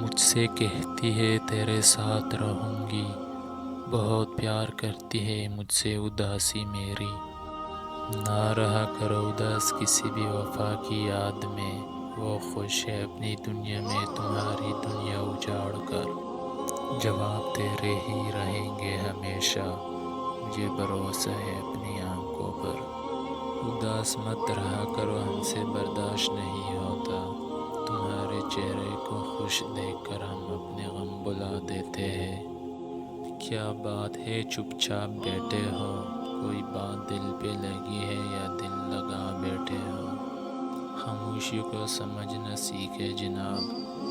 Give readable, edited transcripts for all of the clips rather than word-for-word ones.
مجھ سے کہتی ہے تیرے ساتھ رہوں گی، بہت پیار کرتی ہے مجھ سے اداسی میری۔ نہ رہا کرو اداس کسی بھی وفا کی یاد میں، وہ خوش ہے اپنی دنیا میں تمہاری دنیا اجاڑ کر۔ جواب تیرے ہی رہیں گے ہمیشہ، مجھے بھروسہ ہے اپنی آنکھوں پر۔ اداس مت رہا کرو ہم سے برداشت نہیں ہوتا، تمہارے چہرے کو خوش دیکھ کر ہم اپنے غم بلا دیتے ہیں۔ کیا بات ہے چپ چاپ بیٹھے ہو، کوئی بات دل پہ لگی ہے یا دل لگا بیٹھے ہو؟ خاموشی کو سمجھنا سیکھے جناب،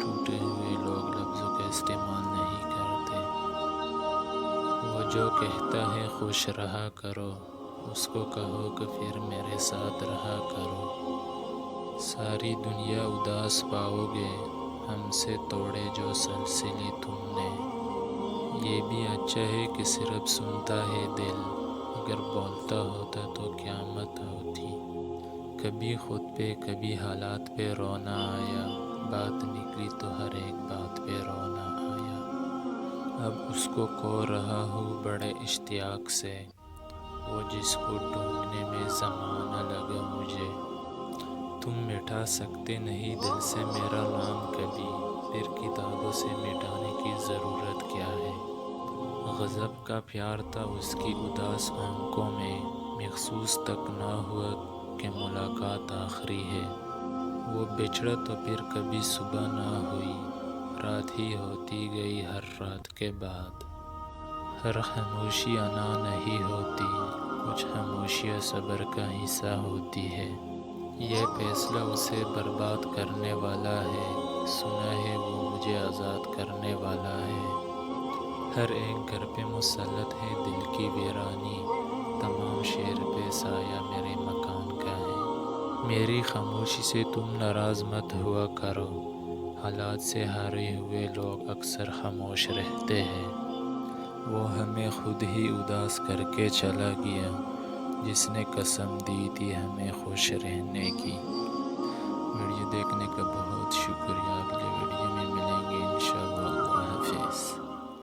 ٹوٹے ہوئے لوگ لفظوں کا استعمال نہیں کرتے۔ وہ جو کہتا ہے خوش رہا کرو، اس کو کہو کہ پھر میرے ساتھ رہا کرو۔ ساری دنیا اداس پاؤ گے، ہم سے توڑے جو سلسلے تم نے۔ یہ بھی اچھا ہے کہ صرف سنتا ہے دل، اگر بولتا ہوتا تو قیامت ہوتی۔ کبھی خود پہ کبھی حالات پہ رونا آیا، بات نکلی تو ہر ایک بات پہ رونا آیا۔ اب اس کو کھو رہا ہوں بڑے اشتیاق سے، وہ جس کو ڈھونڈنے میں زمانہ لگا مجھے۔ تم مٹا سکتے نہیں دل سے میرا نام کبھی، پھر کتابوں سے مٹانے کی ضرورت کیا ہے؟ غضب کا پیار تھا اس کی اداس آنکھوں میں، محسوس تک نہ ہوا کہ ملاقات آخری ہے۔ وہ بچھڑا تو پھر کبھی صبح نہ ہوئی، رات ہی ہوتی گئی ہر رات کے بعد۔ ہر خاموشی انا نہیں ہوتی، کچھ خاموشیاں صبر کا حصہ ہوتی ہے۔ یہ فیصلہ اسے برباد کرنے والا ہے، سنا ہے وہ مجھے آزاد کرنے والا ہے۔ ہر ایک گھر پہ مسلط ہے دل کی ویرانی، تمام شہر پہ سایہ میرے مکان کا ہے۔ میری خاموشی سے تم ناراض مت ہوا کرو، حالات سے ہارے ہوئے لوگ اکثر خاموش رہتے ہیں۔ وہ ہمیں خود ہی اداس کر کے چلا گیا، جس نے قسم دی تھی ہمیں خوش رہنے کی۔ ویڈیو دیکھنے کا بہت شکریہ، اگلے ویڈیو میں